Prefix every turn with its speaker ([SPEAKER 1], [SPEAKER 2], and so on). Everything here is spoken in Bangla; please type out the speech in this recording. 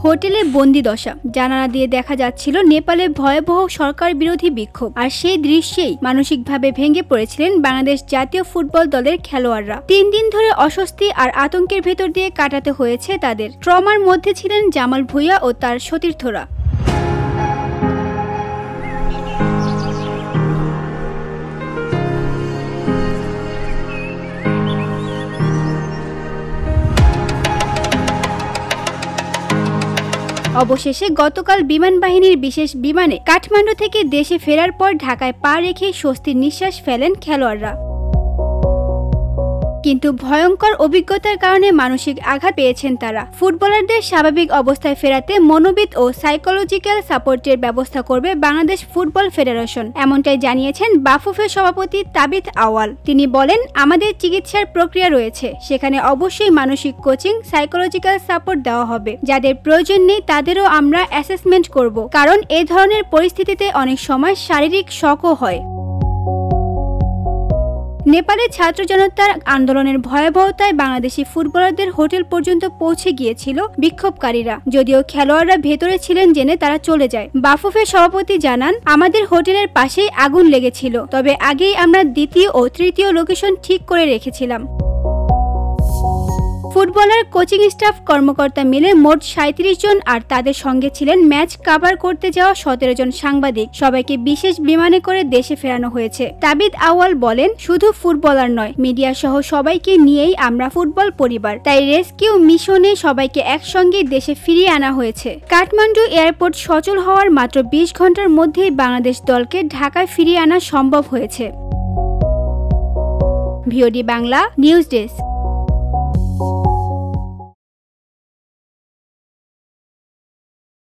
[SPEAKER 1] হোটেলে বন্দি দশা, জানালা দিয়ে দেখা যাচ্ছিল নেপালে ভয়াবহ সরকার বিরোধী বিক্ষোভ। আর সেই দৃশ্যেই মানসিকভাবে ভেঙে পড়েছিলেন বাংলাদেশ জাতীয় ফুটবল দলের খেলোয়াড়রা। 3 দিন ধরে অস্বস্তি আর আতঙ্কের ভেতর দিয়ে কাটাতে হয়েছে তাদের। ট্রমার মধ্যে ছিলেন জামাল ভুঁইয়া ও তার সতীর্থরা। অবশেষে গতকাল বিমান বাহিনীর বিশেষ বিমানে কাঠমান্ডু থেকে দেশে ফেরার পর ঢাকায় পা রেখে স্বস্তির নিঃশ্বাস ফেলেন খেলোয়াড়রা। কিন্তু ভয়ঙ্কর অভিজ্ঞতার কারণে মানসিক আঘাত পেয়েছেন তারা। ফুটবলারদের স্বাভাবিক অবস্থায় ফেরাতে মনোবিদ ও সাইকোলজিক্যাল সাপোর্টের ব্যবস্থা করবে বাংলাদেশ ফুটবল ফেডারেশন, এমনটাই জানিয়েছেন বাফুফের সভাপতি তাবিথ আউয়াল। তিনি বলেন, আমাদের চিকিৎসার প্রক্রিয়া রয়েছে, সেখানে অবশ্যই মানসিক কোচিং, সাইকোলজিক্যাল সাপোর্ট দেওয়া হবে। যাদের প্রয়োজন নেই তাদেরও আমরা অ্যাসেসমেন্ট করব, কারণ এই ধরনের পরিস্থিতিতে অনেক সময় শারীরিক শকও হয়। নেপালের ছাত্র জনতার আন্দোলনের ভয়াবহতায় বাংলাদেশি ফুটবলারদের হোটেল পর্যন্ত পৌঁছে গিয়েছিল বিক্ষোভকারীরা। যদিও খেলোয়াড়রা ভেতরে ছিলেন জেনে তারা চলে যায়। বাফুফের সভাপতি জানান, আমাদের হোটেলের পাশেই আগুন লেগেছিল, তবে আগেই আমরা দ্বিতীয় ও তৃতীয় লোকেশন ঠিক করে রেখেছিলাম। ফুটবলার, কোচিং স্টাফ, কর্মকর্তা মিলে মোট 37 জন, আর তাদের সঙ্গে ছিলেন ম্যাচ কাভার করতে যাওয়া 17 জন সাংবাদিক। সবাইকে বিশেষ বিমানে করে দেশে ফেরানো হয়েছে। তাবিথ আউয়াল বলেন, শুধু ফুটবলার নয়, মিডিয়া সহ সবাইকে নিয়েই আমরা ফুটবল পরিবার। তাই রেস্কিউ মিশনে সবাইকে একসঙ্গে দেশে ফিরিয়ে আনা হয়েছে। কাঠমান্ডু এয়ারপোর্ট সচল হওয়ার মাত্র 20 ঘন্টার মধ্যেই বাংলাদেশ দলকে ঢাকায় ফিরিয়ে আনা সম্ভব হয়েছে। VOD Bangla news desk.